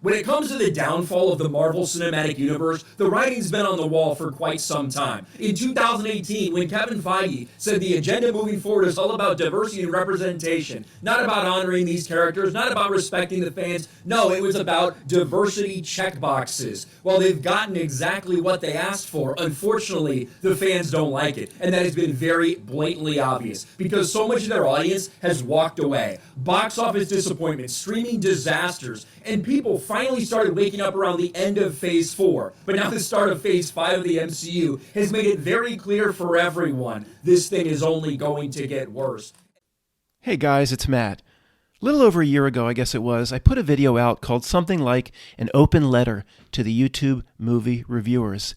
When it comes to the downfall of the Marvel Cinematic Universe, the writing's been on the wall for quite some time. In 2018, when Kevin Feige said the agenda moving forward is all about diversity and representation, not about honoring these characters, not about respecting the fans, no, it was about diversity checkboxes. Well, they've gotten exactly what they asked for. Unfortunately, the fans don't like it, and that has been very blatantly obvious because so much of their audience has walked away. Box office disappointment, streaming disasters, and people finally started waking up around the end of Phase 4. But now the start of Phase 5 of the MCU has made it very clear for everyone this thing is only going to get worse. Hey guys, it's Matt. A little over a year ago, I guess it was, I put a video out called something like an open letter to the YouTube movie reviewers.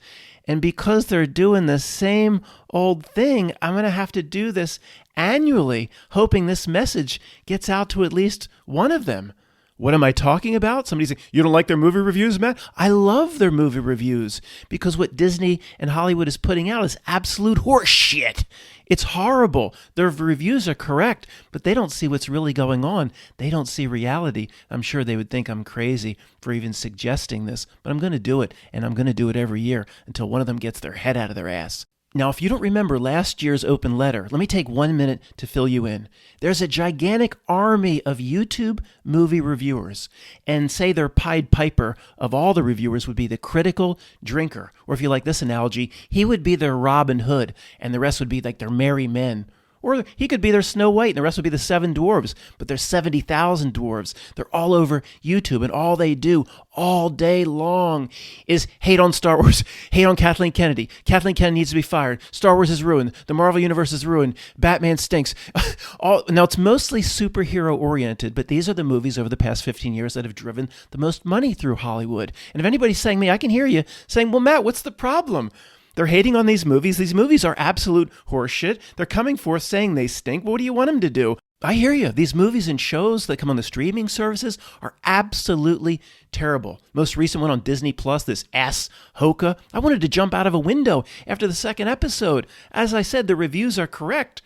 And because they're doing the same old thing, I'm going to have to do this annually, hoping this message gets out to at least one of them. What am I talking about? Somebody's saying, you don't like their movie reviews, Matt? I love their movie reviews because what Disney and Hollywood is putting out is absolute horse shit. It's horrible. Their reviews are correct, but they don't see what's really going on. They don't see reality. I'm sure they would think I'm crazy for even suggesting this, but I'm going to do it, and I'm going to do it every year until one of them gets their head out of their ass. Now, if you don't remember last year's open letter, let me take 1 minute to fill you in. There's a gigantic army of YouTube movie reviewers, and say their Pied Piper of all the reviewers would be the critical drinker. Or if you like this analogy, he would be their Robin Hood, and the rest would be like their merry men. Or he could be their Snow White, and the rest would be the 7 dwarves. But there's 70,000 dwarves. They're all over YouTube, and all they do all day long is hate on Star Wars, hate on Kathleen Kennedy. Kathleen Kennedy needs to be fired. Star Wars is ruined. The Marvel Universe is ruined. Batman stinks. Now, it's mostly superhero-oriented, but these are the movies over the past 15 years that have driven the most money through Hollywood. And if anybody's saying me, I can hear you saying, well, Matt, what's the problem? They're hating on these movies. These movies are absolute horseshit. They're coming forth saying they stink. What do you want them to do? I hear you. These movies and shows that come on the streaming services are absolutely terrible. Most recent one on Disney Plus, this Ahsoka. I wanted to jump out of a window after the second episode. As I said, the reviews are correct.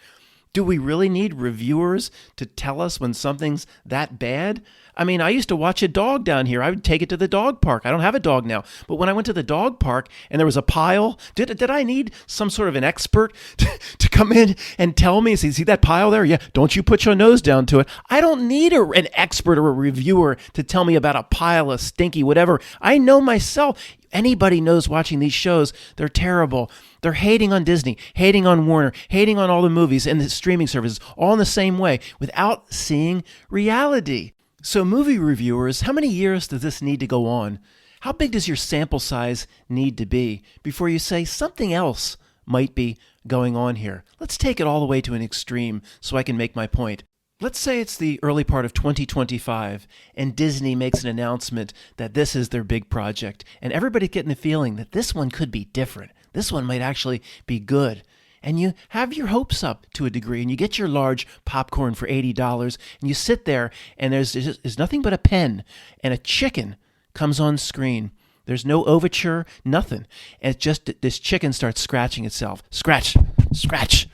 Do we really need reviewers to tell us when something's that bad? I mean, I used to watch a dog down here. I would take it to the dog park. I don't have a dog now. But when I went to the dog park and there was a pile, did I need some sort of an expert to come in and tell me, see that pile there? Yeah, don't you put your nose down to it. I don't need an expert or a reviewer to tell me about a pile of stinky whatever. I know myself. Anybody knows watching these shows, they're terrible. They're hating on Disney, hating on Warner, hating on all the movies and the streaming services, all in the same way, without seeing reality. So movie reviewers, how many years does this need to go on? How big does your sample size need to be before you say something else might be going on here? Let's take it all the way to an extreme so I can make my point. Let's say it's the early part of 2025 and Disney makes an announcement that this is their big project and everybody's getting the feeling that this one could be different. This one might actually be good. And you have your hopes up to a degree and you get your large popcorn for $80 and you sit there and there's nothing but a pen and a chicken comes on screen. There's no overture, nothing. And it's just this chicken starts scratching itself. Scratch, scratch,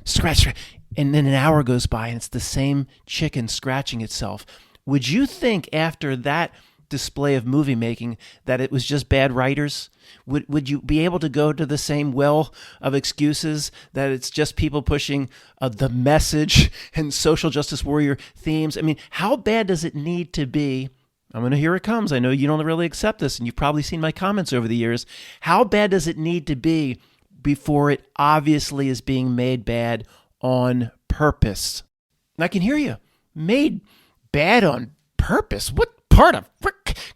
scratch, scratch. And then an hour goes by and it's the same chicken scratching itself. Would you think after that display of movie making that it was just bad writers? Would you be able to go to the same well of excuses that it's just people pushing the message and social justice warrior themes? I mean, how bad does it need to be? Here it comes. I know you don't really accept this, and you've probably seen my comments over the years. How bad does it need to be before it obviously is being made bad on purpose? And I can hear you. Made bad on purpose? What part of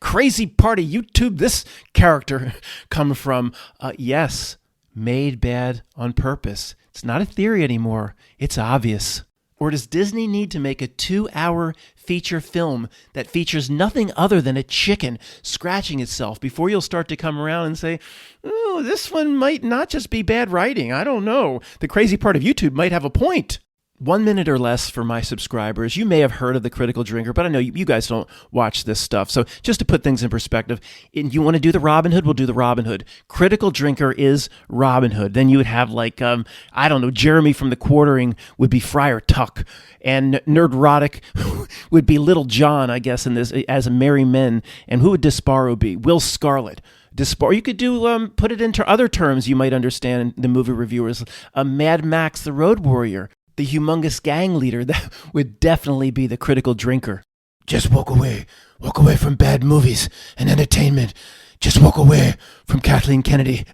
crazy part of YouTube this character come from? Yes, made bad on purpose. It's not a theory anymore. It's obvious. Or does Disney need to make a 2-hour feature film that features nothing other than a chicken scratching itself before you'll start to come around and say, oh, this one might not just be bad writing. I don't know. The crazy part of YouTube might have a point. 1 minute or less for my subscribers. You may have heard of The Critical Drinker, but I know you guys don't watch this stuff. So just to put things in perspective, and you want to do the Robin Hood, we'll do the Robin Hood. Critical Drinker is Robin Hood. Then you would have I don't know, Jeremy from The Quartering would be Friar Tuck, and Nerdrotic would be Little John, I guess, in this as a merry men. And who would Desparrow be? Will Scarlet. You could do put it into other terms you might understand, the movie reviewers. Mad Max the Road Warrior. The humongous gang leader, that would definitely be the Critical Drinker. Just walk away from bad movies and entertainment. Just walk away from Kathleen Kennedy.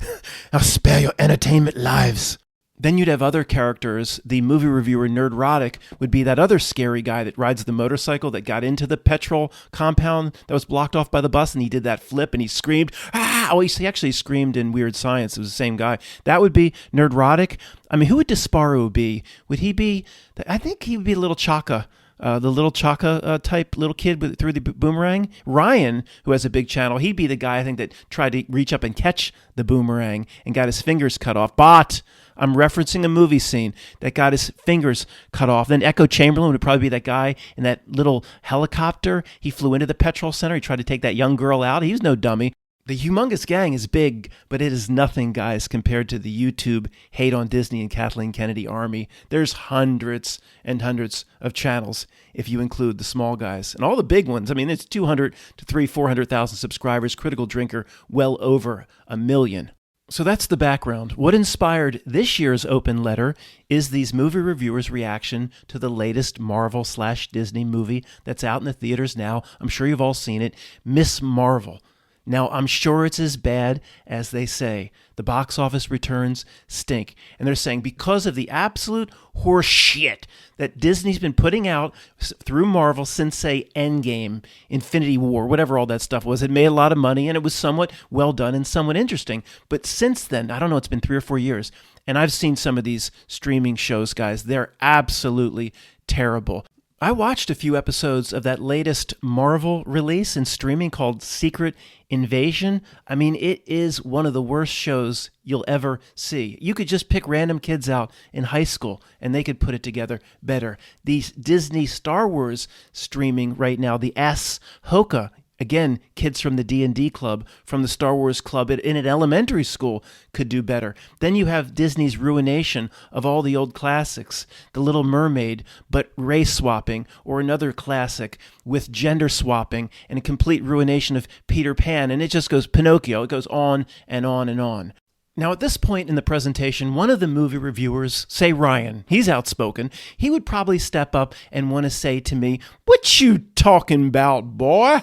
I'll spare your entertainment lives. Then you'd have other characters. The movie reviewer Nerdrotic would be that other scary guy that rides the motorcycle that got into the petrol compound that was blocked off by the bus, and he did that flip and he screamed, ah! Oh, he actually screamed in Weird Science. It was the same guy. That would be Nerdrotic. I mean, who would Desparrow be? Would he be, I think he would be Little Chaka. The little Chaka type little kid through the boomerang. Ryan, who has a big channel, he'd be the guy, I think, that tried to reach up and catch the boomerang and got his fingers cut off. But I'm referencing a movie scene that got his fingers cut off. Then Echo Chamberlain would probably be that guy in that little helicopter. He flew into the petrol center. He tried to take that young girl out. He was no dummy. The humongous gang is big, but it is nothing, guys, compared to the YouTube Hate on Disney and Kathleen Kennedy army. There's hundreds and hundreds of channels if you include the small guys. And all the big ones, I mean, it's 200 to 400,000 subscribers. Critical Drinker, well over 1 million. So that's the background. What inspired this year's open letter is these movie reviewers' reaction to the latest Marvel/Disney movie that's out in the theaters now. I'm sure you've all seen it, Miss Marvel. Now, I'm sure it's as bad as they say. The box office returns stink. And they're saying because of the absolute horse shit that Disney's been putting out through Marvel since, say, Endgame, Infinity War, whatever all that stuff was, it made a lot of money and it was somewhat well done and somewhat interesting. But since then, I don't know, it's been 3 or 4 years, and I've seen some of these streaming shows, guys. They're absolutely terrible. I watched a few episodes of that latest Marvel release in streaming called Secret Invasion. I mean, it is one of the worst shows you'll ever see. You could just pick random kids out in high school and they could put it together better. The Disney Star Wars streaming right now, the Ahsoka. Again, kids from the D&D club, from the Star Wars club in an elementary school could do better. Then you have Disney's ruination of all the old classics, The Little Mermaid, but race swapping, or another classic with gender swapping, and a complete ruination of Peter Pan, and it just goes Pinocchio. It goes on and on and on. Now, at this point in the presentation, one of the movie reviewers, say Ryan, he's outspoken, he would probably step up and want to say to me, "What you talking about, boy?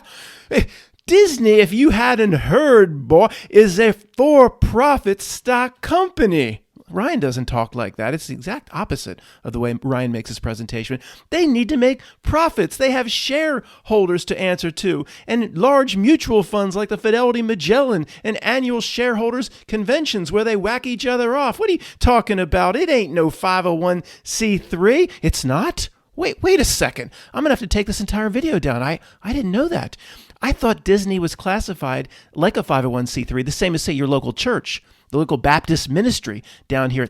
Disney, if you hadn't heard, boy, is a for-profit stock company." Ryan doesn't talk like that. It's the exact opposite of the way Ryan makes his presentation. They need to make profits. They have shareholders to answer to, and large mutual funds like the Fidelity Magellan, and annual shareholders conventions where they whack each other off. What are you talking about? It ain't no 501c3. It's not? Wait a second. I'm going to have to take this entire video down. I didn't know that. I thought Disney was classified like a 501c3, the same as, say, your local church, the local Baptist ministry down here.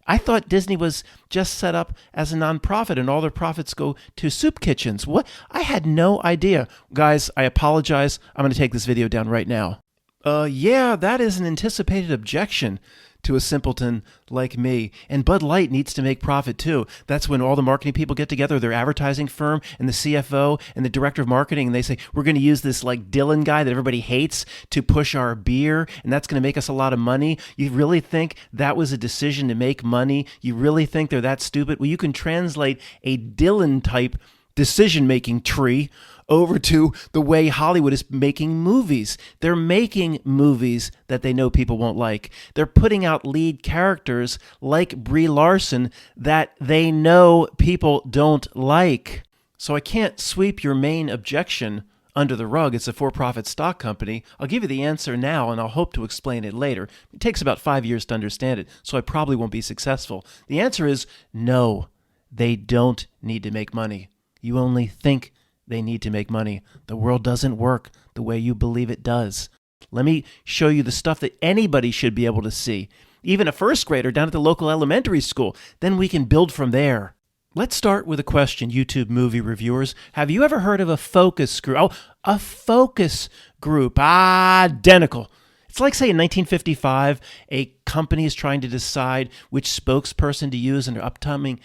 I thought Disney was just set up as a nonprofit and all their profits go to soup kitchens. What? I had no idea. Guys, I apologize. I'm going to take this video down right now. Yeah, that is an anticipated objection to a simpleton like me. And Bud Light needs to make profit too. That's when all the marketing people get together, their advertising firm and the CFO and the director of marketing, and they say, we're going to use this like Dylan guy that everybody hates to push our beer, and that's going to make us a lot of money. You really think that was a decision to make money? You really think they're that stupid? Well, you can translate a Dylan type decision-making tree over to the way Hollywood is making movies. They're making movies that they know people won't like. They're putting out lead characters like Brie Larson that they know people don't like. So I can't sweep your main objection under the rug. It's a for-profit stock company. I'll give you the answer now, and I'll hope to explain it later. It takes about 5 years to understand it, so I probably won't be successful. The answer is no, they don't need to make money. You only think they need to make money. The world doesn't work the way you believe it does. Let me show you the stuff that anybody should be able to see, even a first grader down at the local elementary school. Then we can build from there. Let's start with a question, YouTube movie reviewers. Have you ever heard of a focus group? Oh, a focus group. Identical. It's like, say, in 1955, a company is trying to decide which spokesperson to use in their upcoming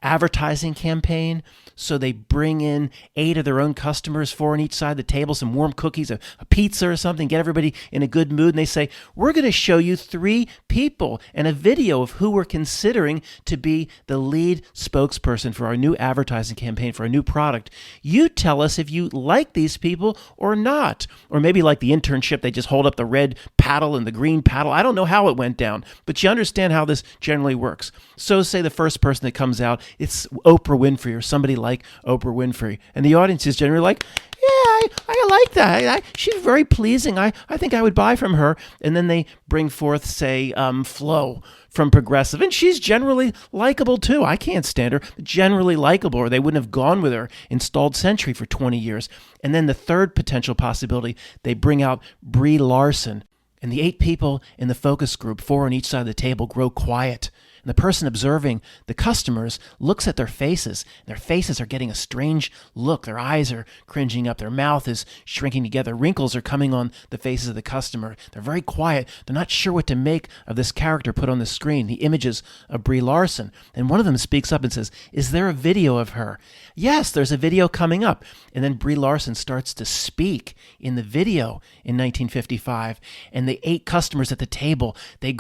advertising campaign. So they bring in 8 of their own customers, 4 on each side of the table, some warm cookies, a pizza or something, get everybody in a good mood. And they say, we're going to show you 3 people and a video of who we're considering to be the lead spokesperson for our new advertising campaign, for our new product. You tell us if you like these people or not. Or maybe like the internship, they just hold up the red paddle and the green paddle. I don't know how it went down, but you understand how this generally works. So say the first person that comes out, it's Oprah Winfrey or somebody like Oprah Winfrey. And the audience is generally like, yeah, I like that. She's very pleasing. I think I would buy from her. And then they bring forth, say, Flo from Progressive. And she's generally likable too. I can't stand her. Generally likable, or they wouldn't have gone with her, installed Sentry for 20 years. And then the third potential possibility, they bring out Brie Larson. And the 8 people in the focus group, 4 on each side of the table, grow quiet. And the person observing the customers looks at their faces. Their faces are getting a strange look. Their eyes are cringing up. Their mouth is shrinking together. Wrinkles are coming on the faces of the customer. They're very quiet. They're not sure what to make of this character put on the screen, the images of Brie Larson. And one of them speaks up and says, is there a video of her? Yes, there's a video coming up. And then Brie Larson starts to speak in the video in 1955. And the 8 customers at the table, they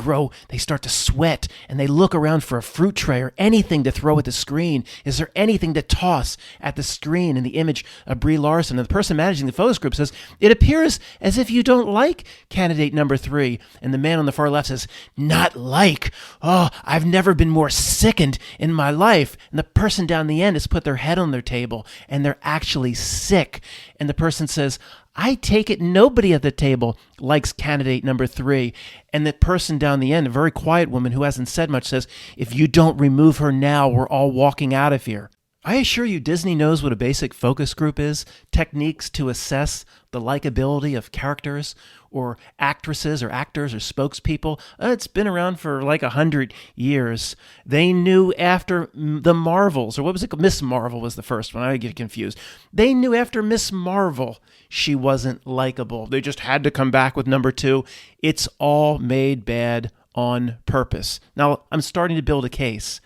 start to sweat, and they look around for a fruit tray or anything to throw at the screen. Is there anything to toss at the screen in the image of Brie Larson? And the person managing the focus group says, it appears as if you don't like candidate number 3. And the man on the far left says, not like. Oh, I've never been more sickened in my life. And the person down the end has put their head on their table, and they're actually sick. And the person says, I take it nobody at the table likes candidate number 3. And the person down the end, a very quiet woman who hasn't said much, says, if you don't remove her now, we're all walking out of here. I assure you, Disney knows what a basic focus group is, techniques to assess the likability of characters or actresses or actors or spokespeople. It's been around for like 100 years. They knew after the Marvels, or what was it? Miss Marvel was the first one. I get confused. They knew after Miss Marvel, she wasn't likable. They just had to come back with number 2. It's all made bad on purpose. Now, I'm starting to build a case.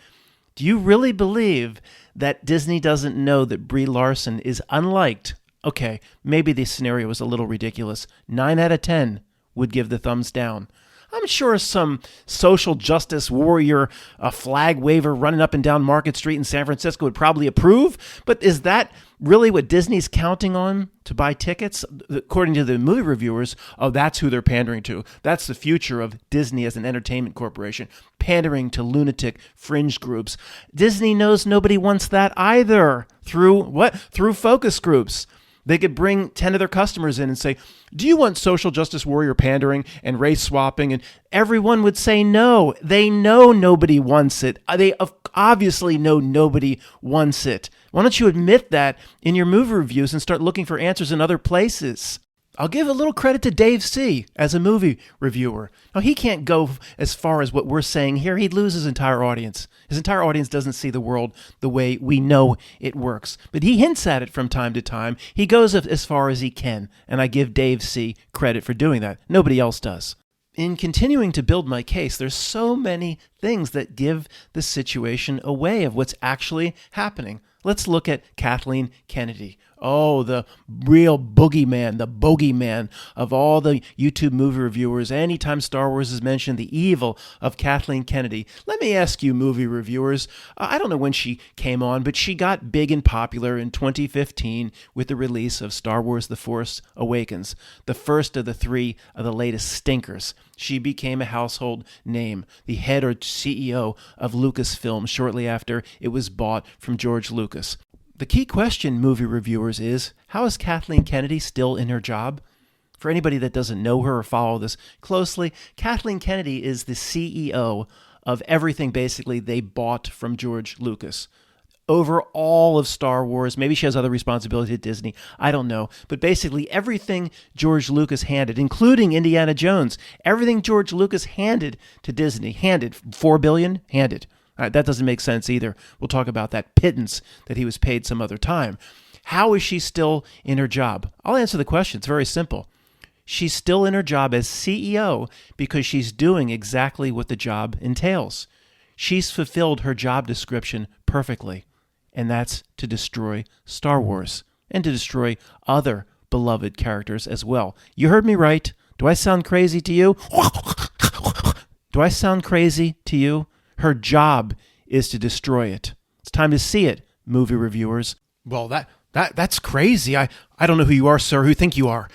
Do you really believe that Disney doesn't know that Brie Larson is unliked? Okay, maybe the scenario was a little ridiculous. 9 out of 10 would give the thumbs down. I'm sure some social justice warrior, a flag waver running up and down Market Street in San Francisco would probably approve, but is that really what Disney's counting on to buy tickets? According to the movie reviewers, that's who they're pandering to. That's the future of Disney as an entertainment corporation, pandering to lunatic fringe groups. Disney knows nobody wants that either. Through what? Through focus groups. They could bring 10 of their customers in and say, do you want social justice warrior pandering and race swapping? And everyone would say no. They know nobody wants it. They obviously know nobody wants it. Why don't you admit that in your movie reviews and start looking for answers in other places? I'll give a little credit to Dave C. as a movie reviewer. Now, he can't go as far as what we're saying here. He'd lose his entire audience. His entire audience doesn't see the world the way we know it works. But he hints at it from time to time. He goes as far as he can, and I give Dave C. credit for doing that. Nobody else does. In continuing to build my case, there's so many things that give the situation away of what's actually happening. Let's look at Kathleen Kennedy. Oh, the real boogeyman, the bogeyman of all the YouTube movie reviewers. Anytime Star Wars is mentioned, the evil of Kathleen Kennedy. Let me ask you, movie reviewers, I don't know when she came on, but she got big and popular in 2015 with the release of Star Wars The Force Awakens, the first of the 3 of the latest stinkers. She became a household name, the head or CEO of Lucasfilm shortly after it was bought from George Lucas. The key question, movie reviewers, is how is Kathleen Kennedy still in her job? For anybody that doesn't know her or follow this closely, Kathleen Kennedy is the CEO of everything basically they bought from George Lucas. Over all of Star Wars, maybe she has other responsibilities at Disney, I don't know. But basically everything George Lucas handed, including Indiana Jones, everything George Lucas handed to Disney, handed, $4 billion, handed. All right, that doesn't make sense either. We'll talk about that pittance that he was paid some other time. How is she still in her job? I'll answer the question. It's very simple. She's still in her job as CEO because she's doing exactly what the job entails. She's fulfilled her job description perfectly, and that's to destroy Star Wars and to destroy other beloved characters as well. You heard me right. Do I sound crazy to you? Do I sound crazy to you? Her job is to destroy it. It's time to see it, movie reviewers. Well, that's crazy. I don't know who you are, sir, who you think you are.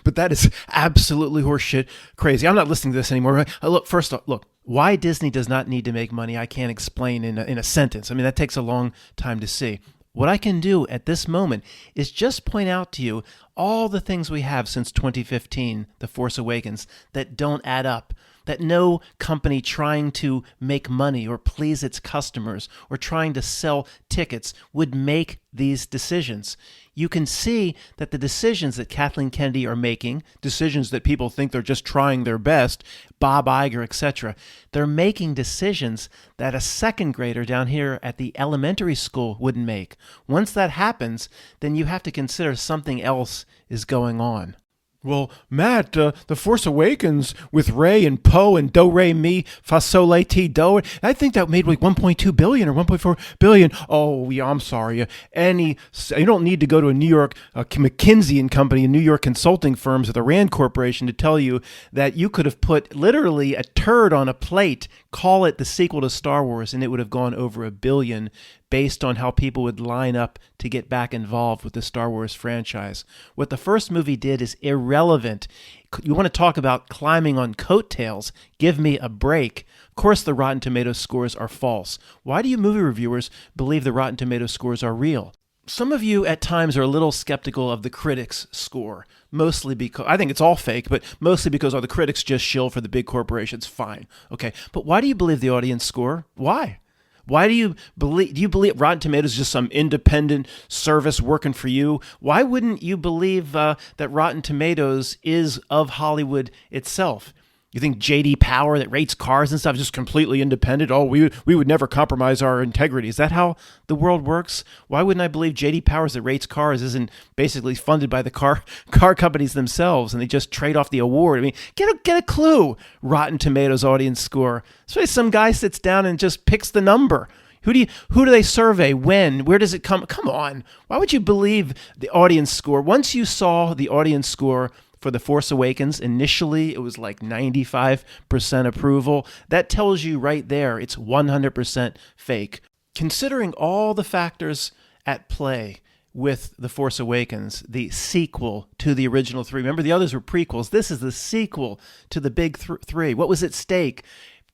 But that is absolutely horseshit crazy. I'm not listening to this anymore. Look, why Disney does not need to make money, I can't explain in a sentence. I mean, that takes a long time to see. What I can do at this moment is just point out to you all the things we have since 2015, The Force Awakens, that don't add up, that no company trying to make money or please its customers or trying to sell tickets would make these decisions. You can see that the decisions that Kathleen Kennedy are making, decisions that people think they're just trying their best, Bob Iger, etc., they're making decisions that a second grader down here at the elementary school wouldn't make. Once that happens, then you have to consider something else is going on. Well, Matt, The Force Awakens with Rey and Poe and Do Re Mi Fa Sol La Ti Do, I think that made like 1.2 billion or 1.4 billion. Oh, yeah, I'm sorry. You don't need to go to a New York McKinsey and Company, a New York consulting firms or the Rand Corporation to tell you that you could have put literally a turd on a plate, call it the sequel to Star Wars, and it would have gone over $1 billion based on how people would line up to get back involved with the Star Wars franchise. What the first movie did is irrelevant. You want to talk about climbing on coattails? Give me a break. Of course, the Rotten Tomatoes scores are false. Why do you movie reviewers believe the Rotten Tomatoes scores are real? Some of you at times are a little skeptical of the critics' score, mostly because, I think it's all fake, but mostly because the critics just shill for the big corporations. Fine. Okay. But why do you believe the audience score? Why? Why do you believe Rotten Tomatoes is just some independent service working for you? Why wouldn't you believe that Rotten Tomatoes is of Hollywood itself? You think J.D. Power that rates cars and stuff is just completely independent? Oh, we would never compromise our integrity. Is that how the world works? Why wouldn't I believe J.D. Powers that rates cars isn't basically funded by the car companies themselves and they just trade off the award? I mean, get a clue. Rotten Tomatoes audience score. So some guy sits down and just picks the number. Who do they survey? When? Where does it come? Come on. Why would you believe the audience score? Once you saw the audience score for The Force Awakens, initially it was like 95% approval. That tells you right there it's 100% fake. Considering all the factors at play with The Force Awakens, the sequel to the original three. Remember, the others were prequels. This is the sequel to the big three. What was at stake?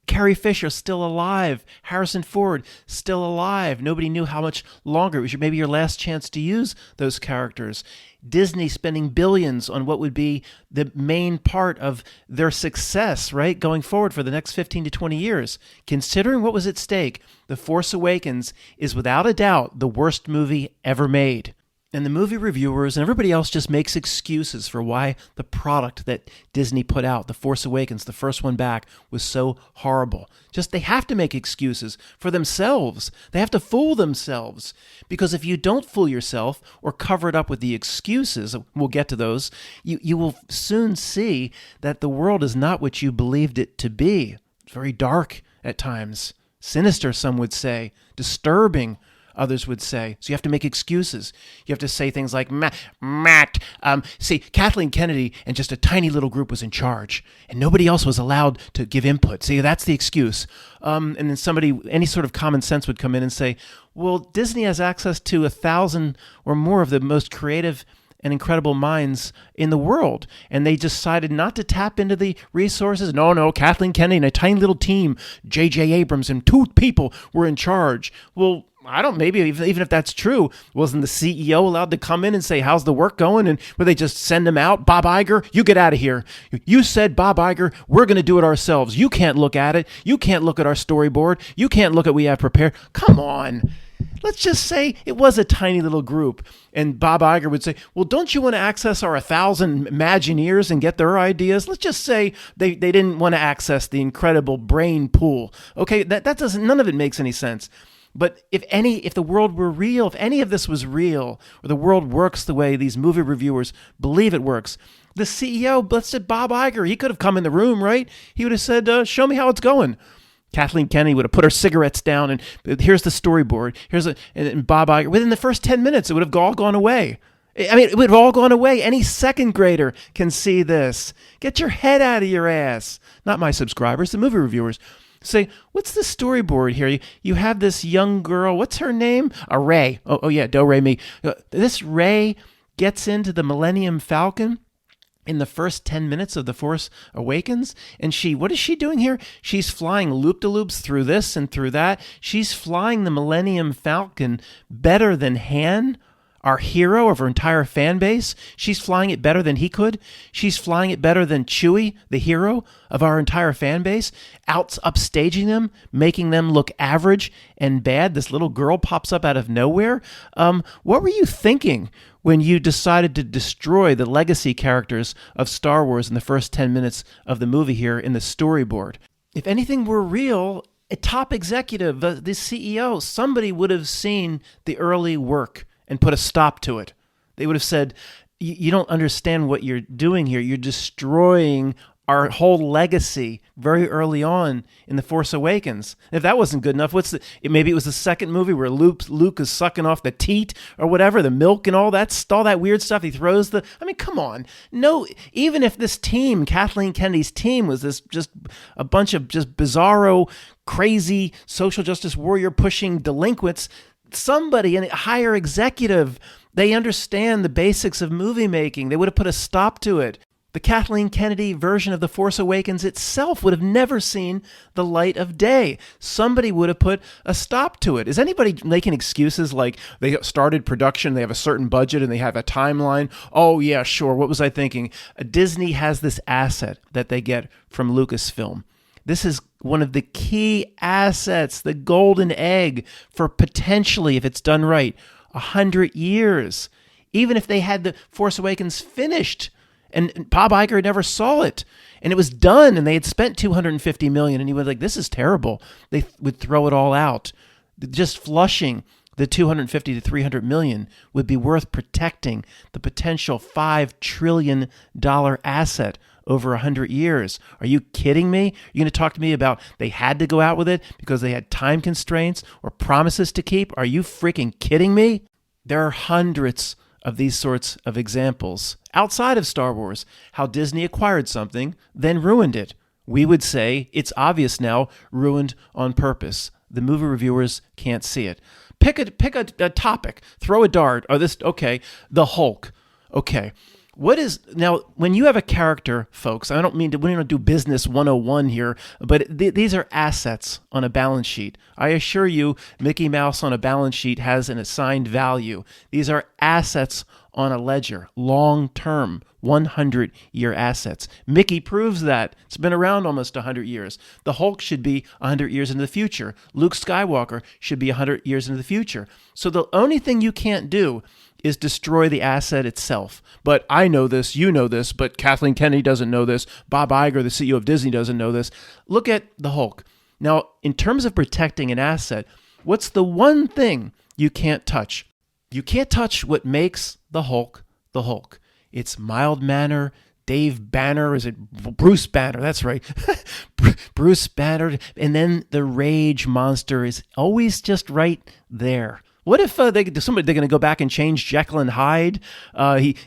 Carrie Fisher still alive. Harrison Ford still alive. Nobody knew how much longer. It was maybe your last chance to use those characters. Disney spending billions on what would be the main part of their success, right, going forward for the next 15 to 20 years. Considering what was at stake, The Force Awakens is without a doubt the worst movie ever made. And the movie reviewers and everybody else just makes excuses for why the product that Disney put out, The Force Awakens, the first one back, was so horrible. They have to make excuses for themselves. They have to fool themselves. Because if you don't fool yourself or cover it up with the excuses, we'll get to those, you will soon see that the world is not what you believed it to be. It's very dark at times. Sinister, some would say. Disturbing, others would say. So you have to make excuses. You have to say things like, Matt, see, Kathleen Kennedy and just a tiny little group was in charge, and nobody else was allowed to give input. See, that's the excuse. And then somebody, any sort of common sense would come in and say, well, Disney has access to 1,000 or more of the most creative and incredible minds in the world, and they decided not to tap into the resources. No, Kathleen Kennedy and a tiny little team, J.J. Abrams and 2 people were in charge. Well, I don't, maybe even if that's true, wasn't the CEO allowed to come in and say, how's the work going? And would they just send him out? Bob Iger, you get out of here. You said, Bob Iger, we're going to do it ourselves. You can't look at it. You can't look at our storyboard. You can't look at what we have prepared. Come on. let's just say it was a tiny little group. And Bob Iger would say, well, don't you want to access our 1,000 Imagineers and get their ideas? Let's just say they didn't want to access the incredible brain pool. Okay, that doesn't, none of it makes any sense. But if the world were real, if any of this was real, or the world works the way these movie reviewers believe it works, the CEO, let's say Bob Iger, he could have come in the room, right? He would have said, show me how it's going. Kathleen Kennedy would have put her cigarettes down and here's the storyboard. And Bob Iger, within the first 10 minutes, it would have all gone away. I mean, it would have all gone away. Any second grader can see this. Get your head out of your ass. Not my subscribers, the movie reviewers. Say, what's the storyboard here? You have this young girl. What's her name? Rey. Oh yeah, Do-Re-Mi. This Rey gets into the Millennium Falcon in the first 10 minutes of The Force Awakens. And what is she doing here? She's flying loop-de-loops through this and through that. She's flying the Millennium Falcon better than Han, our hero of her entire fan base. She's flying it better than he could. She's flying it better than Chewie, the hero of our entire fan base, upstaging them, making them look average and bad. This little girl pops up out of nowhere. What were you thinking when you decided to destroy the legacy characters of Star Wars in the first 10 minutes of the movie here in the storyboard? If anything were real, a top executive, the CEO, somebody would have seen the early work and put a stop to it. They would have said, you don't understand what you're doing here. You're destroying our whole legacy very early on in The Force Awakens. If that wasn't good enough, maybe it was the second movie where Luke is sucking off the teat or whatever, the milk and all that weird stuff. He throws come on. No, even if this team, Kathleen Kennedy's team, was this just a bunch of just bizarro, crazy social justice warrior pushing delinquents, somebody, a higher executive, they understand the basics of movie making. They would have put a stop to it. The Kathleen Kennedy version of The Force Awakens itself would have never seen the light of day. Somebody would have put a stop to it. Is anybody making excuses like they started production, they have a certain budget, and they have a timeline? Oh, yeah, sure. What was I thinking? Disney has this asset that they get from Lucasfilm. This is one of the key assets, the golden egg for potentially, if it's done right, 100 years. Even if they had The Force Awakens finished and Bob Iger never saw it and it was done and they had spent $250 million and he was like, this is terrible. They would throw it all out. Just flushing the $250 to $300 million would be worth protecting the potential $5 trillion asset over 100 years. Are you kidding me? You're going to talk to me about they had to go out with it because they had time constraints or promises to keep? Are you freaking kidding me? There are hundreds of these sorts of examples outside of Star Wars, how Disney acquired something, then ruined it. We would say it's obvious now, ruined on purpose. The movie reviewers can't see it. Pick a topic, throw a dart. The Hulk. Okay. Now, when you have a character, folks, we don't do business 101 here, but these are assets on a balance sheet. I assure you, Mickey Mouse on a balance sheet has an assigned value. These are assets on a ledger, long-term, 100-year assets. Mickey proves that. It's been around almost 100 years. The Hulk should be 100 years into the future. Luke Skywalker should be 100 years into the future. So the only thing you can't do is destroy the asset itself. But I know this, you know this, but Kathleen Kennedy doesn't know this. Bob Iger, the CEO of Disney, doesn't know this. Look at the Hulk. Now, in terms of protecting an asset, what's the one thing you can't touch? You can't touch what makes the Hulk the Hulk. It's mild manner, Dave Banner, is it Bruce Banner? That's right. Bruce Banner. And then the rage monster is always just right there. What if they're going to go back and change Jekyll and Hyde?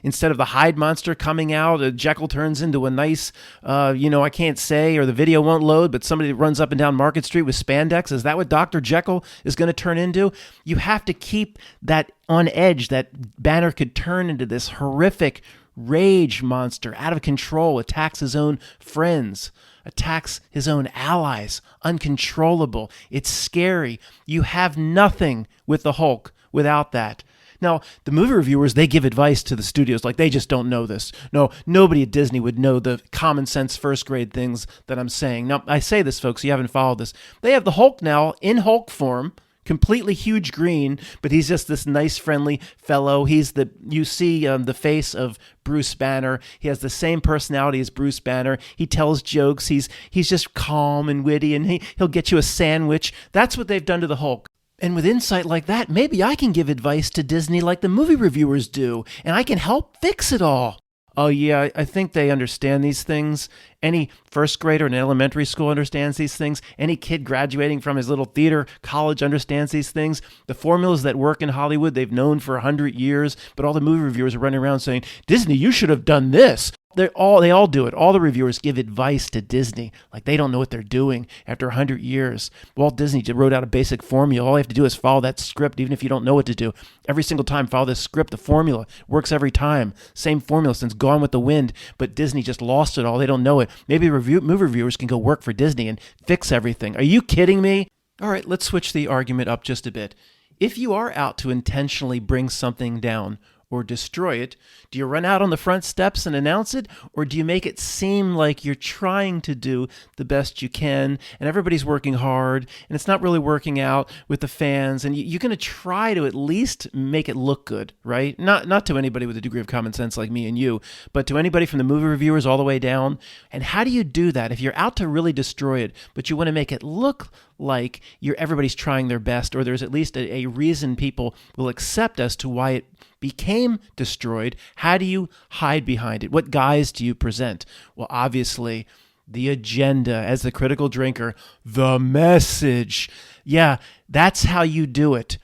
Instead of the Hyde monster coming out, Jekyll turns into a nice, I can't say, or the video won't load, but somebody that runs up and down Market Street with spandex. Is that what Dr. Jekyll is going to turn into? You have to keep that on edge, that Banner could turn into this horrific rage monster, out of control, attacks his own friends, attacks his own allies, uncontrollable. It's scary. You have nothing with the Hulk without that. Now, the movie reviewers, they give advice to the studios like they just don't know this. No, nobody at Disney would know the common sense first grade things that I'm saying. Now, I say this, folks, you haven't followed this. They have the Hulk now in Hulk form, completely huge green, but he's just this nice, friendly fellow. You see the face of Bruce Banner. He has the same personality as Bruce Banner. He tells jokes. He's just calm and witty, and he'll get you a sandwich. That's what they've done to the Hulk. And with insight like that, maybe I can give advice to Disney like the movie reviewers do, and I can help fix it all. Oh yeah, I think they understand these things. Any first grader in elementary school understands these things. Any kid graduating from his little theater college understands these things. The formulas that work in Hollywood, they've known for 100 years, but all the movie reviewers are running around saying, Disney, you should have done this. They all do it. All the reviewers give advice to Disney like they don't know what they're doing after 100 years. Walt Disney wrote out a basic formula. All you have to do is follow that script, even if you don't know what to do. Every single time, follow this script. The formula works every time. Same formula since Gone with the Wind, but Disney just lost it all. They don't know it. Maybe movie reviewers can go work for Disney and fix everything. Are you kidding me? All right, let's switch the argument up just a bit. If you are out to intentionally bring something down or destroy it, do you run out on the front steps and announce it, or do you make it seem like you're trying to do the best you can and everybody's working hard and it's not really working out with the fans, and you're going to try to at least make it look good, right? Not to anybody with a degree of common sense like me and you, but to anybody from the movie reviewers all the way down. And how do you do that if you're out to really destroy it, but you want to make it look like everybody's trying their best, or there's at least a reason people will accept as to why it became destroyed? How do you hide behind it? What guise do you present? Well, obviously, the agenda. As the critical drinker, the message. Yeah, that's how you do it.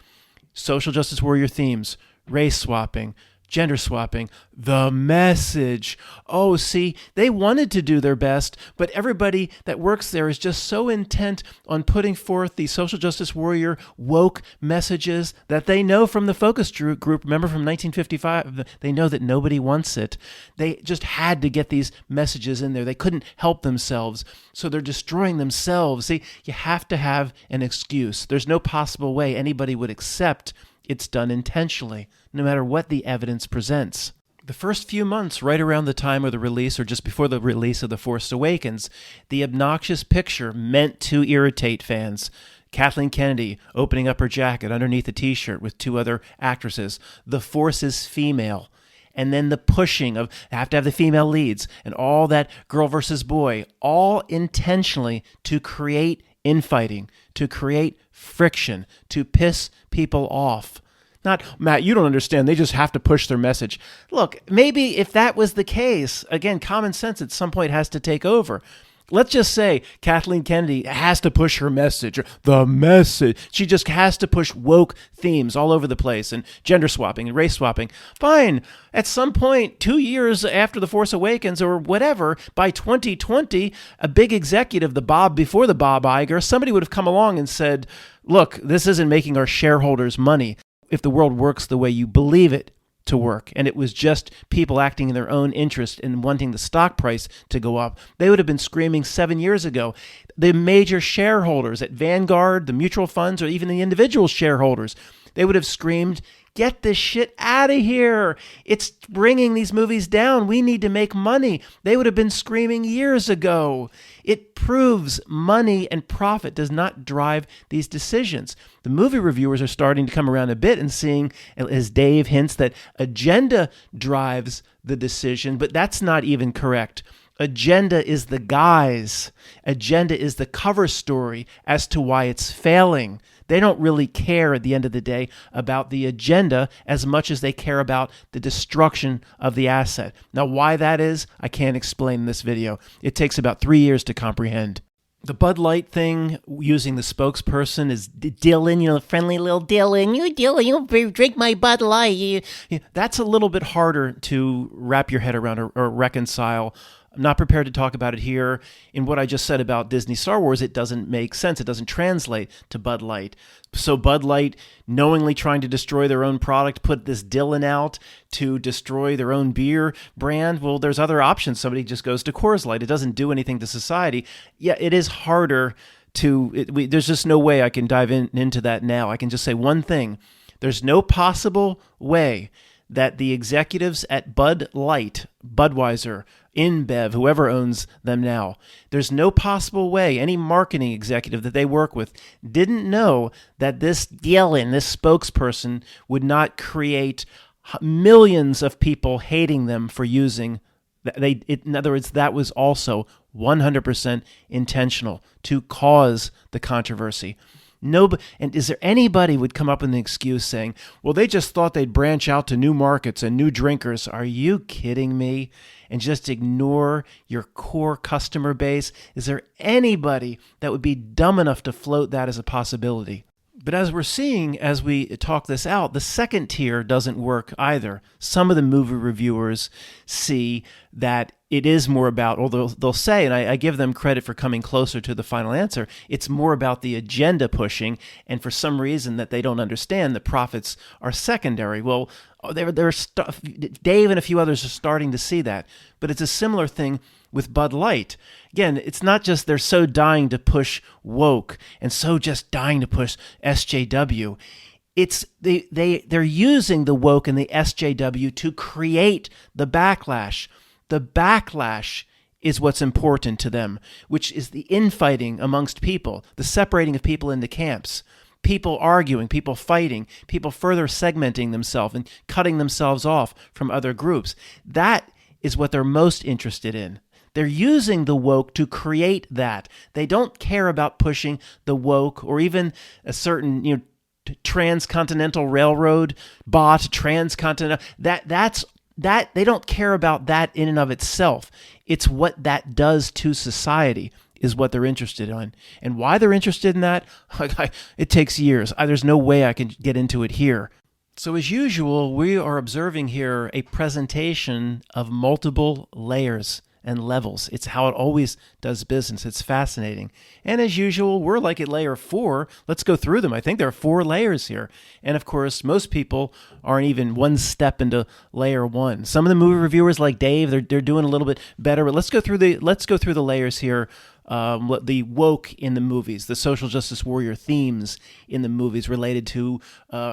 Social justice warrior themes, race swapping, gender swapping, the message. Oh, see, they wanted to do their best, but everybody that works there is just so intent on putting forth the social justice warrior woke messages that they know from the focus group, remember from 1955, they know that nobody wants it. They just had to get these messages in there. They couldn't help themselves, so they're destroying themselves. See, you have to have an excuse. There's no possible way anybody would accept it's done intentionally, no matter what the evidence presents. The first few months, right around the time of the release or just before the release of The Force Awakens, the obnoxious picture meant to irritate fans. Kathleen Kennedy opening up her jacket underneath a t-shirt with two other actresses. The Force is female. And then the pushing of have to have the female leads and all that girl versus boy, all intentionally to create infighting, to create friction, to piss people off. Not, Matt, you don't understand. They just have to push their message. Look, maybe if that was the case, again, common sense at some point has to take over. Let's just say Kathleen Kennedy has to push her message, or the message. She just has to push woke themes all over the place and gender swapping and race swapping. Fine. At some point, 2 years after The Force Awakens or whatever, by 2020, a big executive, the Bob before the Bob Iger, somebody would have come along and said, look, this isn't making our shareholders money if the world works the way you believe it to work, and it was just people acting in their own interest and wanting the stock price to go up, they would have been screaming 7 years ago. The major shareholders at Vanguard, the mutual funds, or even the individual shareholders, they would have screamed, get this shit out of here. It's bringing these movies down. We need to make money. They would have been screaming years ago. It proves money and profit does not drive these decisions. The movie reviewers are starting to come around a bit and seeing, as Dave hints, that agenda drives the decision, but that's not even correct. Agenda is the guise. Agenda is the cover story as to why it's failing. They don't really care at the end of the day about the agenda as much as they care about the destruction of the asset. Now, why that is, I can't explain in this video. It takes about 3 years to comprehend. The Bud Light thing, using the spokesperson is Dylan, friendly little Dylan. You drink my Bud Light. That's a little bit harder to wrap your head around or reconcile. I'm not prepared to talk about it here. In what I just said about Disney Star Wars, it doesn't make sense. It doesn't translate to Bud Light. So Bud Light, knowingly trying to destroy their own product, put this Dylan out to destroy their own beer brand. Well, there's other options. Somebody just goes to Coors Light. It doesn't do anything to society. Yeah, it is harder to... there's just no way I can dive into that now. I can just say one thing. There's no possible way that the executives at Bud Light, Budweiser, InBev, whoever owns them now, there's no possible way any marketing executive that they work with didn't know that this Yellen, this spokesperson, would not create millions of people hating them for using. In other words, that was also 100% intentional to cause the controversy. And is there anybody would come up with an excuse saying, well, they just thought they'd branch out to new markets and new drinkers? Are you kidding me? And just ignore your core customer base? Is there anybody that would be dumb enough to float that as a possibility? But as we're seeing, as we talk this out, the second tier doesn't work either. Some of the movie reviewers see that it is more about, although they'll say, and I give them credit for coming closer to the final answer, it's more about the agenda pushing, and for some reason that they don't understand, the profits are secondary. Well, Dave and a few others are starting to see that, but it's a similar thing with Bud Light. Again, it's not just they're so dying to push woke and so just dying to push SJW. It's they're using the woke and the SJW to create the backlash. The backlash is what's important to them, which is the infighting amongst people, the separating of people into camps, people arguing, people fighting, people further segmenting themselves and cutting themselves off from other groups. That is what they're most interested in. They're using the woke to create that. They don't care about pushing the woke or even a certain, transcontinental railroad bought transcontinental. That's they don't care about that in and of itself. It's what that does to society is what they're interested in. And why they're interested in that, it takes years. There's no way I can get into it here. So as usual, we are observing here a presentation of multiple layers and levels. It's how it always does business. It's fascinating. And as usual, we're like at layer 4. Let's go through them. I think there are 4 layers here. And of course, most people aren't even one step into layer 1. Some of the movie reviewers like Dave, they're doing a little bit better. But let's go through the layers here. The woke in the movies, the social justice warrior themes in the movies related to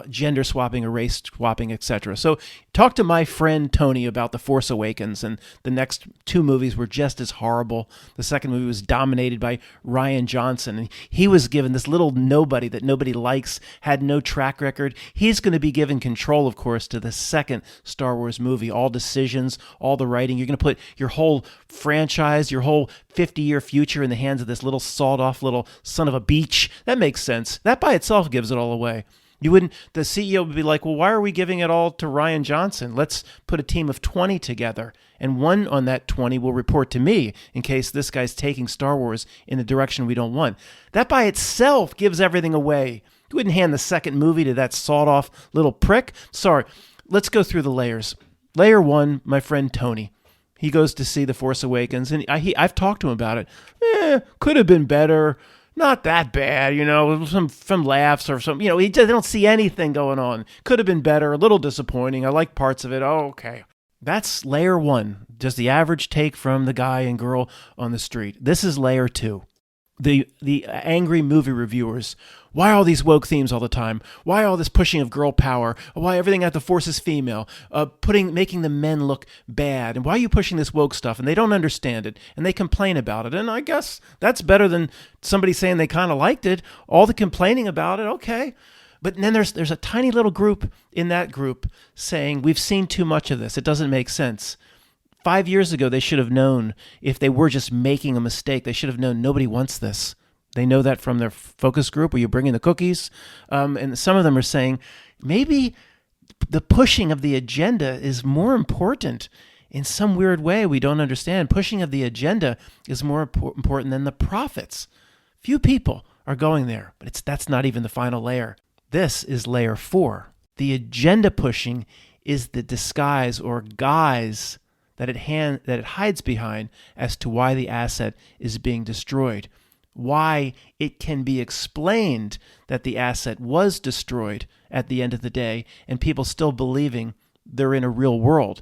gender swapping or race swapping, etc. So talk to my friend Tony about The Force Awakens, and the next 2 movies were just as horrible. The second movie was dominated by Rian Johnson, and he was given this little nobody that nobody likes, had no track record. He's going to be given control, of course, to the second Star Wars movie, all decisions, all the writing. You're going to put your whole franchise, your whole 50-year future in the hands of this little sawed-off little son of a beach. That makes sense. That by itself gives it all away. The CEO would be like, well, why are we giving it all to Rian Johnson? Let's put a team of 20 together, and one on that 20 will report to me in case this guy's taking Star Wars in the direction we don't want. That by itself gives everything away. You wouldn't hand the second movie to that sawed-off little prick. Sorry. Let's go through the layers. Layer 1, my friend Tony. He goes to see The Force Awakens, and I've talked to him about it. Could have been better. Not that bad, some laughs or some, they don't see anything going on. Could have been better, a little disappointing. I like parts of it. Oh, okay. That's layer 1, just the average take from the guy and girl on the street. This is layer 2. The angry movie reviewers. Why all these woke themes all the time? Why all this pushing of girl power? Why everything at the Force is female? Making the men look bad. And why are you pushing this woke stuff? And they don't understand it. And they complain about it. And I guess that's better than somebody saying they kind of liked it. All the complaining about it, okay. But then there's a tiny little group in that group saying, we've seen too much of this. It doesn't make sense. 5 years ago, they should have known if they were just making a mistake. They should have known nobody wants this. They know that from their focus group where you bring in the cookies. And some of them are saying maybe the pushing of the agenda is more important in some weird way we don't understand. Pushing of the agenda is more important than the profits. Few people are going there, but that's not even the final layer. This is layer 4. The agenda pushing is the disguise or guise that it hides behind as to why the asset is being destroyed, why it can be explained that the asset was destroyed at the end of the day, and people still believing they're in a real world.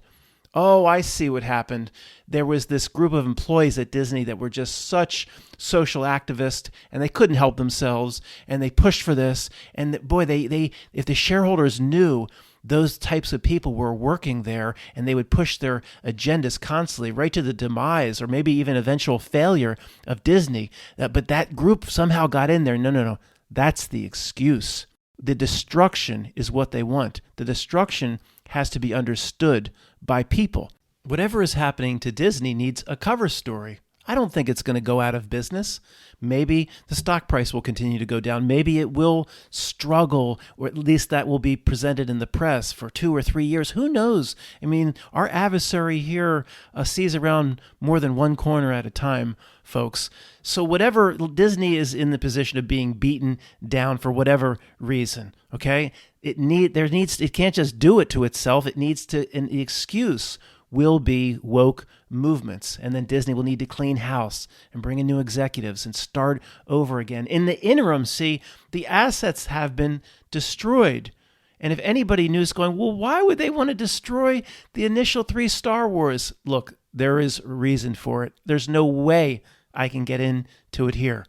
Oh, I see what happened. There was this group of employees at Disney that were just such social activists, and they couldn't help themselves, and they pushed for this. And boy, they if the shareholders knew those types of people were working there, and they would push their agendas constantly right to the demise or maybe even eventual failure of Disney. But that group somehow got in there. No. That's the excuse. The destruction is what they want. The destruction has to be understood by people. Whatever is happening to Disney needs a cover story. I don't think it's going to go out of business. Maybe the stock price will continue to go down. Maybe it will struggle, or at least that will be presented in the press for 2 or 3 years. Who knows? I mean, our adversary here sees around more than one corner at a time, folks. So whatever, Disney is in the position of being beaten down for whatever reason, okay? It can't just do it to itself. It needs to, an excuse will be woke movements. And then Disney will need to clean house and bring in new executives and start over again. In the interim, see, the assets have been destroyed. And if anybody knew is going, well, why would they want to destroy the initial 3 Star Wars? Look, there is a reason for it. There's no way I can get into it here.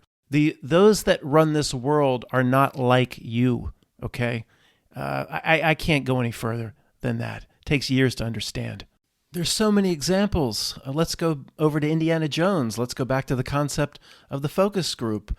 Those that run this world are not like you, okay? I can't go any further than that. It takes years to understand. There's so many examples. Let's go over to Indiana Jones. Let's go back to the concept of the focus group.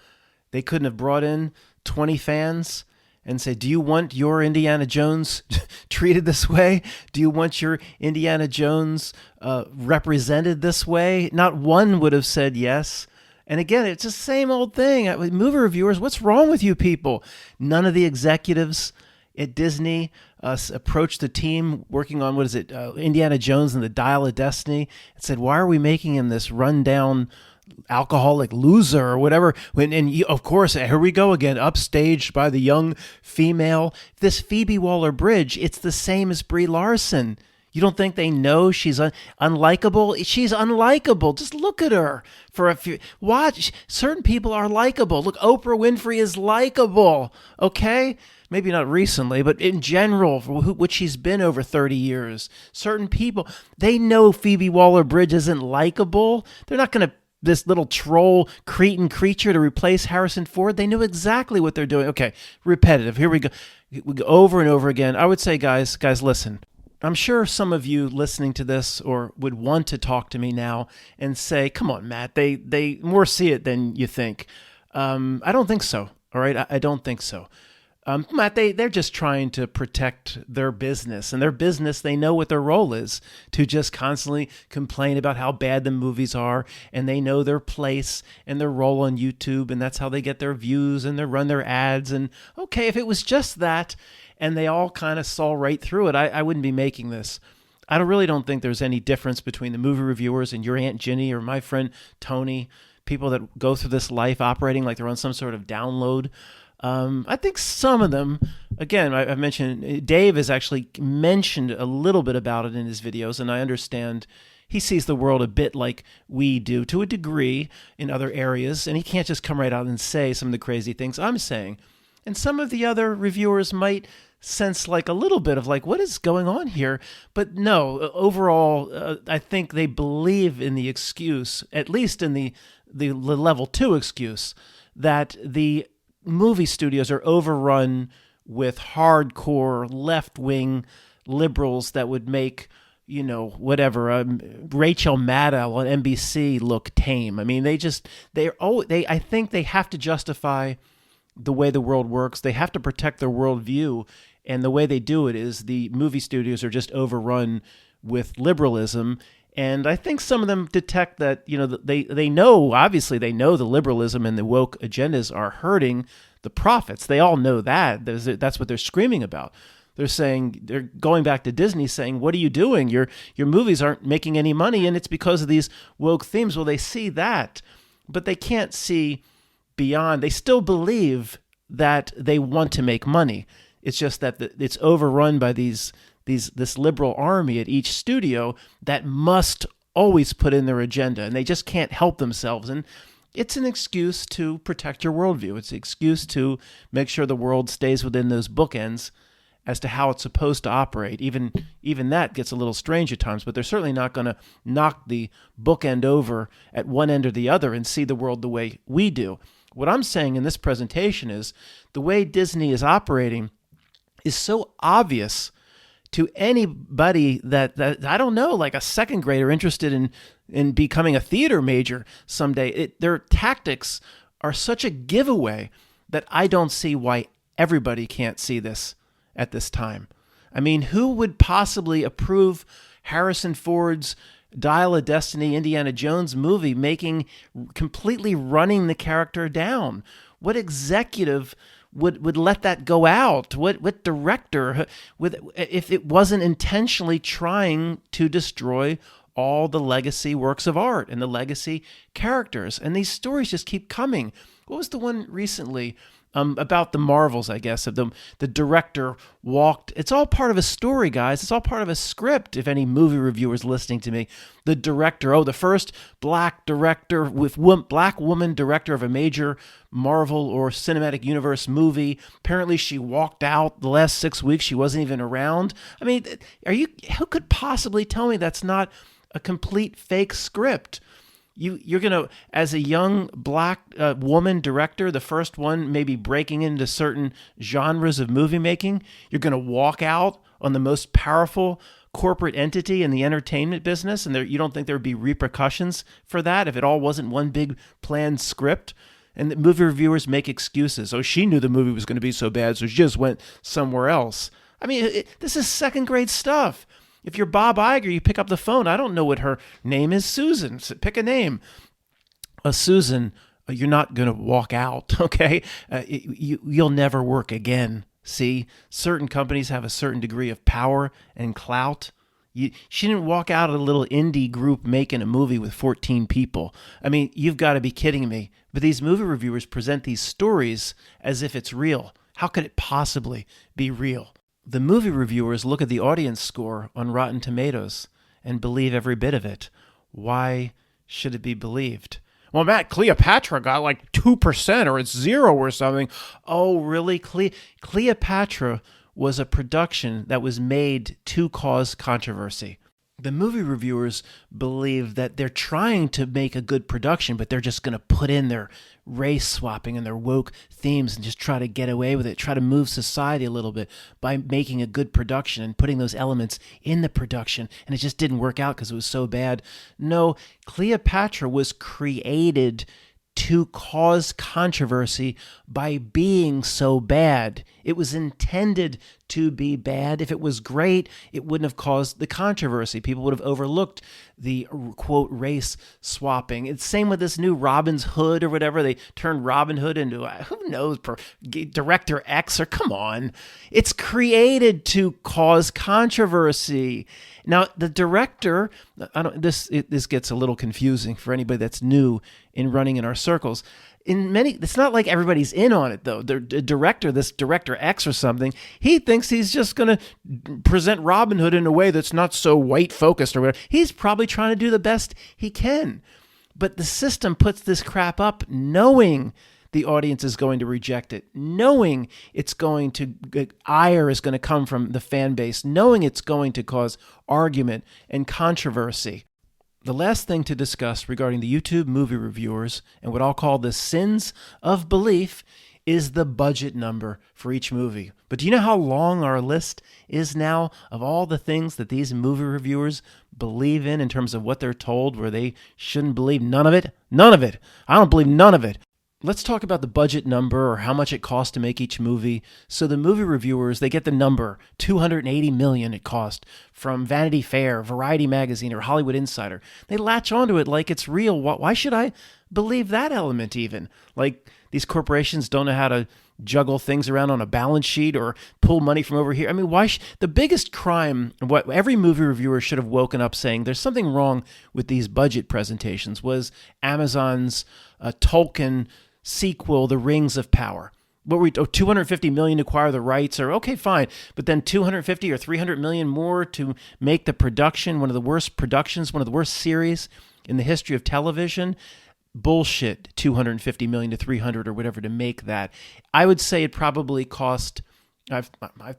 They couldn't have brought in 20 fans and say, do you want your Indiana Jones treated this way? Do you want your Indiana Jones represented this way? Not one would have said yes. And again, it's the same old thing. Movie reviewers, what's wrong with you people? None of the executives at Disney approached the team working on, Indiana Jones and the Dial of Destiny, and said, why are we making him this rundown alcoholic loser or whatever? Of course, here we go again, upstaged by the young female. This Phoebe Waller-Bridge, it's the same as Brie Larson. You don't think they know she's unlikable? She's unlikable. Just look at her for a few. Watch. Certain people are likable. Look, Oprah Winfrey is likable. Okay? Maybe not recently, but in general, which she's been over 30 years. Certain people, they know Phoebe Waller-Bridge isn't likable. They're not going to this little troll cretin creature to replace Harrison Ford. They know exactly what they're doing. Okay, repetitive. Here we go. We go over and over again. I would say, guys, listen. I'm sure some of you listening to this or would want to talk to me now and say, come on, Matt, they more see it than you think. I don't think so. All right. I don't think so. Matt, they're just trying to protect their business. And their business, they know what their role is, to just constantly complain about how bad the movies are. And they know their place and their role on YouTube. And that's how they get their views and they run their ads. And okay, if it was just that and they all kind of saw right through it, I wouldn't be making this. I really don't think there's any difference between the movie reviewers and your Aunt Ginny or my friend Tony, people that go through this life operating like they're on some sort of download. I think some of them, again, I've mentioned, Dave has actually mentioned a little bit about it in his videos, and I understand he sees the world a bit like we do to a degree in other areas, and he can't just come right out and say some of the crazy things I'm saying. And some of the other reviewers might sense like a little bit of like, what is going on here? But no, overall, I think they believe in the excuse, at least in the level 2 excuse, that the movie studios are overrun with hardcore left-wing liberals that would make, Rachel Maddow on NBC look tame. I mean, I think they have to justify the way the world works. They have to protect their worldview. And the way they do it is the movie studios are just overrun with liberalism. And I think some of them detect that, they know, obviously they know the liberalism and the woke agendas are hurting the profits. They all know that. That's what they're screaming about. They're going back to Disney saying, what are you doing? Your movies aren't making any money, and it's because of these woke themes. Well, they see that, but they can't see beyond. They still believe that they want to make money. It's just that it's overrun by this liberal army at each studio that must always put in their agenda, and they just can't help themselves. And it's an excuse to protect your worldview. It's an excuse to make sure the world stays within those bookends as to how it's supposed to operate. Even that gets a little strange at times, but they're certainly not going to knock the bookend over at one end or the other and see the world the way we do. What I'm saying in this presentation is the way Disney is operating is so obvious to anybody that I don't know, like a second grader interested in becoming a theater major someday. Their tactics are such a giveaway that I don't see why everybody can't see this at this time. I mean, who would possibly approve Harrison Ford's Dial of Destiny, Indiana Jones movie, completely running the character down? What executive would let that go out? What director if it wasn't intentionally trying to destroy all the legacy works of art and the legacy characters? And these stories just keep coming. What was the one recently? About the Marvels, I guess, of the director walked. It's all part of a story, guys. It's all part of a script. If any movie reviewers listening to me, the director, the first black director black woman director of a major Marvel or cinematic universe movie. Apparently, she walked out the last 6 weeks. She wasn't even around. I mean, who could possibly tell me that's not a complete fake script? You're going to, as a young black woman director, the first one maybe breaking into certain genres of movie making, you're going to walk out on the most powerful corporate entity in the entertainment business, and you don't think there would be repercussions for that if it all wasn't one big planned script? And the movie reviewers make excuses. Oh, she knew the movie was going to be so bad, so she just went somewhere else. I mean, this is second grade stuff. If you're Bob Iger, you pick up the phone. I don't know what her name is. Susan. Pick a name. Susan, you're not going to walk out, okay? You'll never work again. See, certain companies have a certain degree of power and clout. She didn't walk out of a little indie group making a movie with 14 people. I mean, you've got to be kidding me. But these movie reviewers present these stories as if it's real. How could it possibly be real? The movie reviewers look at the audience score on Rotten Tomatoes and believe every bit of it. Why should it be believed? Well, Matt, Cleopatra got like 2% or it's 0 or something. Oh, really? Cleopatra was a production that was made to cause controversy. The movie reviewers believe that they're trying to make a good production, but they're just going to put in their race swapping and their woke themes and just try to get away with it, try to move society a little bit by making a good production and putting those elements in the production. And it just didn't work out because it was so bad. No, Cleopatra was created to cause controversy by being so bad. It was intended to be bad. If it was great, it wouldn't have caused the controversy. People would have overlooked the, quote, race swapping. It's the same with this new Robin's Hood or whatever. They turned Robin Hood into, who knows, Director X, or come on. It's created to cause controversy. Now, the director, this gets a little confusing for anybody that's new in running in our circles. It's not like everybody's in on it, though. The director, this Director X or something, he thinks he's just going to present Robin Hood in a way that's not so white-focused or whatever. He's probably trying to do the best he can. But the system puts this crap up knowing the audience is going to reject it, knowing it's going to, ire is going to come from the fan base, knowing it's going to cause argument and controversy. The last thing to discuss regarding the YouTube movie reviewers and what I'll call the sins of belief is the budget number for each movie. But do you know how long our list is now of all the things that these movie reviewers believe in terms of what they're told, where they shouldn't believe none of it? None of it. I don't believe none of it. Let's talk about the budget number or how much it costs to make each movie. So the movie reviewers, they get the number, $280 million it cost, from Vanity Fair, Variety Magazine, or Hollywood Insider. They latch onto it like it's real. Why should I believe that element even? Like these corporations don't know how to juggle things around on a balance sheet or pull money from over here. I mean, the biggest crime, what every movie reviewer should have woken up saying, there's something wrong with these budget presentations, was Amazon's Tolkien sequel, The Rings of Power. What were $250 million to acquire the rights, or okay, fine, but then $250 or $300 million more to make the production, one of the worst productions, one of the worst series in the history of television. Bullshit, $250 million to $300 or whatever to make that. I would say it probably cost, I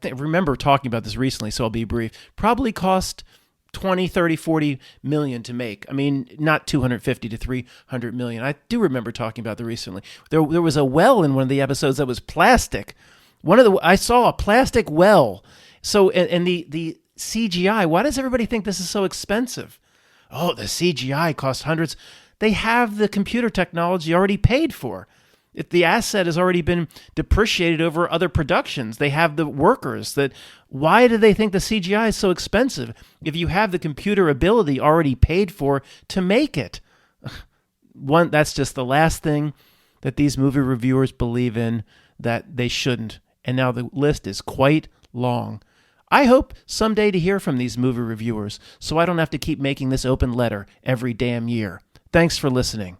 remember talking about this recently, so I'll be brief, probably cost 20, 30, 40 million to make. I mean, not 250 to 300 million. I do remember talking about that recently. There was a well in one of the episodes that was plastic. I saw a plastic well, So, and the CGI, why does everybody think this is so expensive? Oh, the CGI costs hundreds. They have the computer technology already paid for. If the asset has already been depreciated over other productions, they have the workers. That why do they think the CGI is so expensive if you have the computer ability already paid for to make it? That's just the last thing that these movie reviewers believe in that they shouldn't. And now the list is quite long. I hope someday to hear from these movie reviewers so I don't have to keep making this open letter every damn year. Thanks for listening.